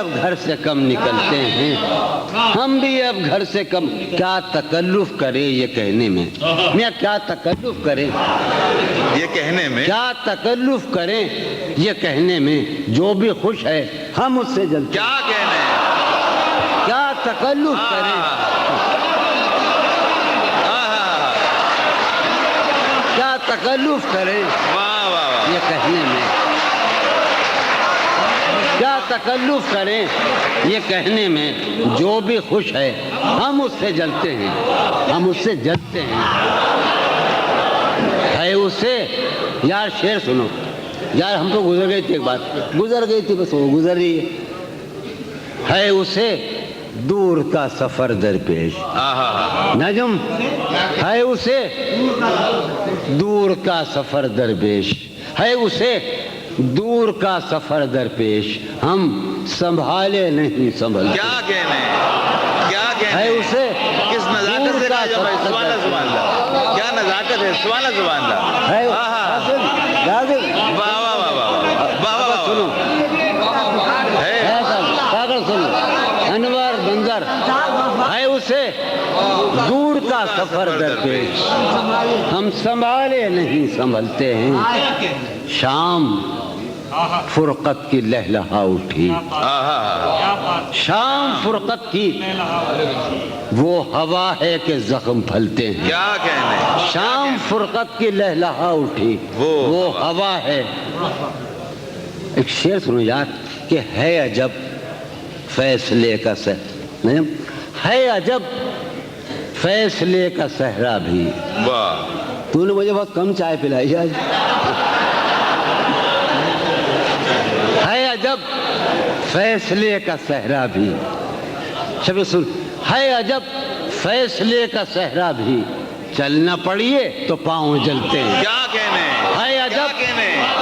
اب گھر سے کم نکلتے ہیں، ہم بھی اب گھر سے کم. کیا تکلف کرے یہ کہنے میں، میاں کیا تکلف کرے یہ کہنے میں، کیا تکلف کریں یہ کہنے میں، جو بھی خوش ہے ہم اس سے جلتے. کیا کہنے، کیا تکلف کریں، کیا تکلف کریں واہ واہ واہ، یہ کہنے میں، کیا تکلف کریں یہ کہنے میں، جو بھی خوش ہے ہم اس سے جلتے ہیں، ہم اس سے جلتے ہیں. ہے اسے یار شعر سنو یار، ہم تو گزر گئی تھی، ایک بات گزر گئی تھی، بس وہ گزر رہی ہے اسے دور کا سفر درپیش. نجم ہے اسے دور کا سفر درپیش، ہے اسے دور کا سفر درپیش، ہم سنبھالے نہیں سنبھلتے. کیا کہنے، کیا کہنے ہے اسے کس نزاکت سے کہا جب بھائی، سبحان اللہ سبحان اللہ، کیا نزاکت ہے، سبحان اللہ سبحان اللہ. ہے واہ واہ واہ واہ واہ واہ، سنو پاگل سنو، انور بندر ہے اسے دور کا سفر درپیش، ہم سنبھالے نہیں سنبھلتے ہیں. شام فرقت کی لہلہا اٹھی، شام فرقت کی وہ ہوا ہے کہ زخم پھلتے ہیں. کیا کہنے، شام فرقت کی لہلہا اٹھی وہ ہوا ہے. ایک شعر سنو یار کہ ہے عجب فیصلے کا نہیں، ہے عجب فیصلے کا صحرا بھی. واہ، تو نے مجھے بہت کم چائے پلائی آج. ہے عجب فیصلے کا صحرا بھی، شب سن، ہے عجب فیصلے کا صحرا بھی، چلنا پڑیے تو پاؤں جلتے ہیں. کیا کہنے، ہے عجب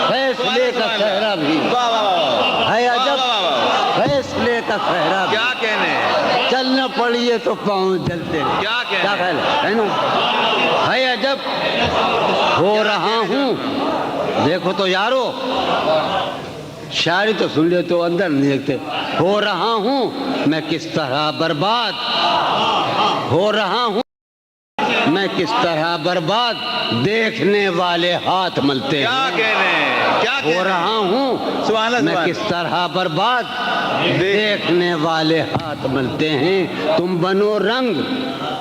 فیصلے کا صحرا بھی، واہ واہ واہ، ہے عجب فیصلے کا صحرا بھی، کیا کہنے، چلنا پڑیے تو پاؤں جلتے ہیں. کیا کہنے، کیا خیال ہے نا؟ ہے عجب ہو رہا ہوں، دیکھو تو یارو شاعری تو سن لے تو اندر نہیں دیکھتے. ہو رہا ہوں میں کس طرح برباد، ہو رہا ہوں میں کس طرح برباد، دیکھنے والے ہاتھ ملتے ہیں. کیا کہنے، کیا ہو رہا ہوں سبحان اللہ میں سبحان کس طرح برباد، دیکھنے والے ہاتھ ملتے ہیں. تم بنو رنگ،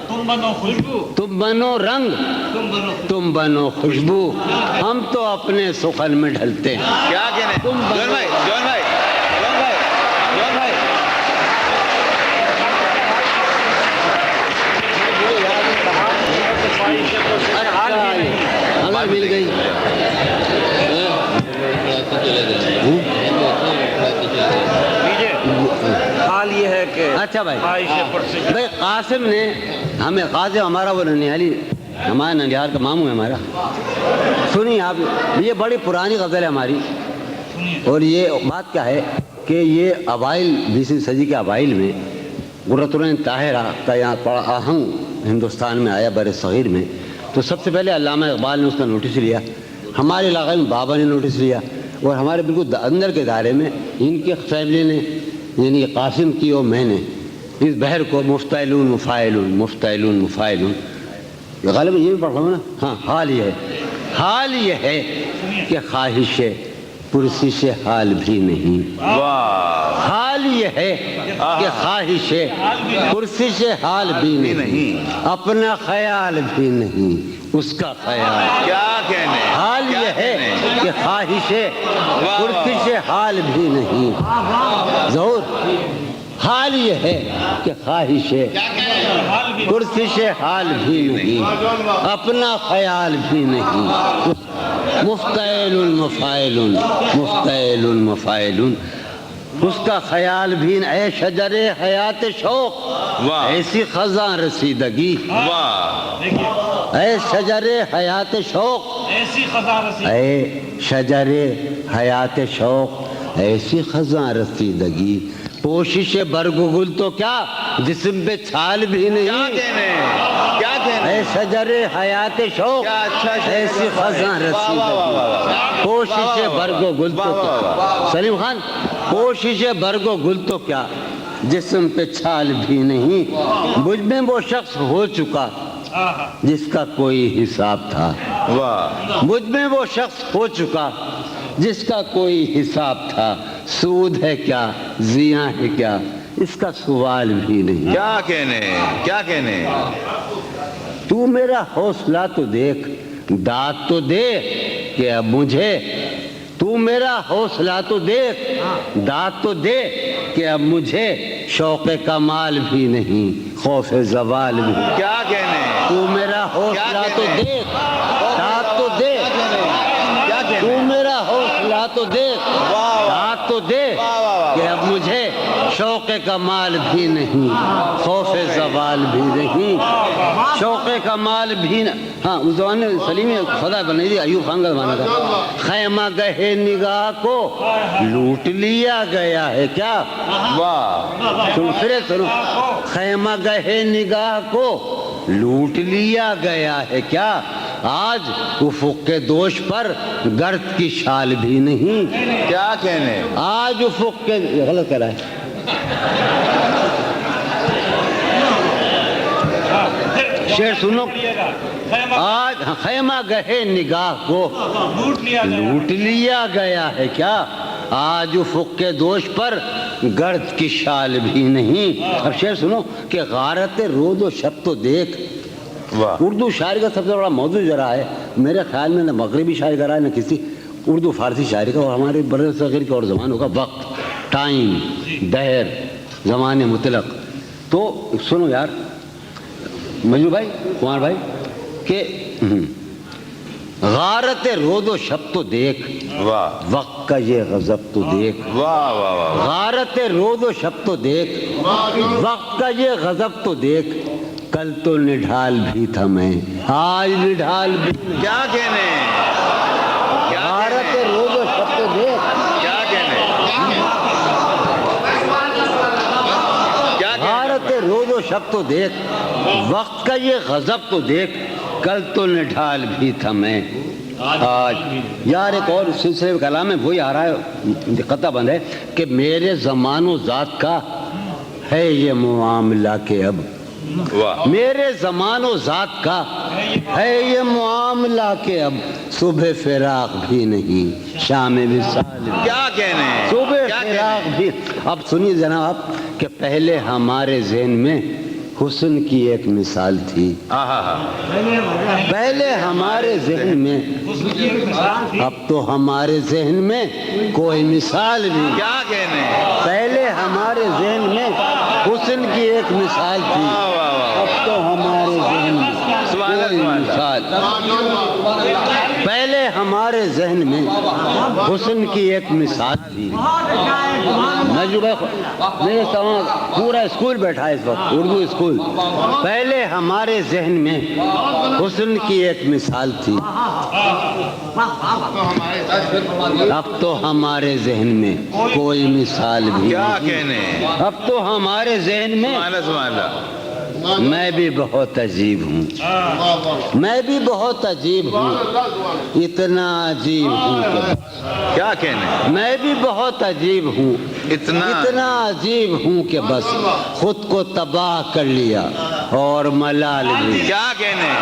تم بنو خوشبو، تم بنو رنگ، تم بنو تم بنو خوشبو، ہم تو اپنے سخن میں ڈھلتے ہیں. کیا کہنے، جون بھائی جون بھائی جون بھائی جون بھائی، ہمیں مل گئی. حال یہ ہے کہ اچھا بھائی، عائشہ پر سے بھائی قاسم نے ہمیں، قاسم ہمارا وہ ننیالی، ہمارا ننیال کا ماموں ہے ہمارا. سنیے آپ، یہ بڑی پرانی غزل ہے ہماری، اور یہ بات کیا ہے کہ یہ اوائل 20ویں صدی کے اوائل میں قرۃ العین طاہرہ کا یہاں بڑا آہنگ ہندوستان میں آیا، بر صغیر میں. تو سب سے پہلے علامہ اقبال نے اس کا نوٹس لیا، ہمارے علاقے میں بابا نے نوٹس لیا، اور ہمارے بالکل اندر کے دائرے میں ان کے فیملی نے، یعنی قاسم کی اور میں نے اس بحر کو مفتعلون مفاعلون مفتعلون مفاعلون، غالباً یہ بھی پڑھ رہا ہوں نا. ہاں، حال یہ ہے، حال یہ ہے کہ خواہش پرسش حال بھی نہیں. واہ، حال یہ ہے کہ خواہش پرسش حال بھی نہیں، اپنا خیال بھی نہیں اس کا خیال. کیا کہنے، حال یہ ہے کہ خواہش پرسش حال بھی نہیں. ظہور، حال یہ ہے کہ خواہش پرسش حال بھی نہیں، اپنا خیال بھی نہیں. مفتعل مفاعل مفتعل مفاعل، اس کا خیال بھی. اے شجر حیات شوق، ایسی خزاں رسیدگی، اے شجر حیات شوق، ایسی خزاں رسی، اے شجر حیات شوق، ایسی خزاں رسیدگی کوشش برگ و گل تو کیا جسم پہ چھال بھی کیا نہیں کہنے کیا کہنے اے شجر حیات شوق کیا اچھا شعر ایسی خزاں واہ، واہ، واہ، واہ، رسیدگی واہ۔ کوشش برگ و گل تو واہ، واہ، کیا سلیم خان کوشش برگ و گل تو کیا جسم پہ چھال بھی نہیں مجھ میں وہ شخص ہو چکا جس کا کوئی حساب تھا واہ مجھ میں وہ شخص ہو چکا جس کا کوئی حساب تھا سود ہے کیا زیاں ہے کیا اس کا سوال بھی نہیں کیا کہنے کیا کہنے تو میرا حوصلہ تو دیکھ داد تو دے کہ اب مجھے تو میرا حوصلہ تو دیکھ داد تو دے کہ اب مجھے شوق کمال بھی نہیں خوف زوال بھی کیا کہنے تو میرا حوصلہ تو دیکھ داد تو دے کیا تو کہنے میرا حوصلہ تو دیکھ واہ، داد تو دے واہ، واہ، واہ۔ کہ اب مجھے شوق کمال بھی نہیں خوف زوال بھی نہیں شوق کمال بھی ہاں اس زمانے میں سلیم خدا بنائی تھی ایوب خان کا زمانہ تھا خیمہ گہے نگاہ کو لوٹ لیا گیا ہے کیا واہ سنو خیمہ گہے نگاہ کو لوٹ لیا گیا ہے کیا آج افق کے دوش پر گرد کی شال بھی نہیں کیا کہنے آج افق کے غلط کرا ہے شعر سنو آج خیمہ گہے نگاہ کو لوٹ لیا گیا ہے کیا آج افق کے دوش پر گرد کی شال بھی نہیں اب شعر سنو کہ غارت رود و شب تو دیکھ واہ اردو شاعری کا سب سے بڑا موضوع ذرا ہے میرے خیال میں نہ مغربی شاعری کا رہا ہے نہ کسی اردو فارسی شاعری کا اور ہمارے بر صغیر کے اور زمانوں کا وقت ٹائم دہر زمان مطلق تو سنو یار مجنو بھائی کمار بھائی کہ غارت رود و شب تو دیکھ واہ وقت کا یہ غضب تو دیکھ واہ واہ واہ غارت رود و شب تو دیکھ وقت کا یہ غضب تو دیکھ کل تو نڈھال بھی تھا میں آج نڈھال بھی نہیں کیا کہنے کیا غارت کہنے رود و شب تو دیکھ کیا کہنے کیا کہنے غارت رود و شب تو دیکھ وقت کا یہ غضب تو دیکھ کل تو نڈھال بھی تھا میں آج یار ایک اور سلسلے میں کلام ہے وہی آ رہا ہے قطع بند ہے کہ میرے زمان و ذات کا ہے یہ معاملہ کہ اب واہ میرے زمان و ذات کا ہے یہ معاملہ کہ اب صبح فراق بھی نہیں شام وصال بھی کیا کہنے صبح کیا فراق کہنے بھی اب سنیے جناب کہ پہلے ہمارے ذہن میں حسن کی ایک مثال تھی پہلے ہمارے ذہن میں اب تو ہمارے ذہن میں کوئی مثال نہیں کیا کہنے پہلے ہمارے ذہن میں حسن کی ایک مثال تھی واہ واہ واہ اب تو ہمارے ذہن میں سبحان اللہ، کوئی سبحان مثال پہلے ہمارے ذہن میں حسن کی ایک مثال تھی میرے سامنے پورا اسکول بیٹھا ہے اس وقت اردو اسکول پہلے ہمارے ذہن میں حسن کی ایک مثال تھی اب تو ہمارے ذہن میں کوئی مثال بھی کیا نہیں کہنے اب تو ہمارے ذہن میں سبحان اللہ سبحان اللہ میں بھی بہت عجیب ہوں میں بھی بہت عجیب ہوں اتنا عجیب ہوں کہ کیا کہنے میں بھی بہت عجیب ہوں اتنا عجیب ہوں کہ بس خود کو تباہ کر لیا اور ملال بھی کیا کہنے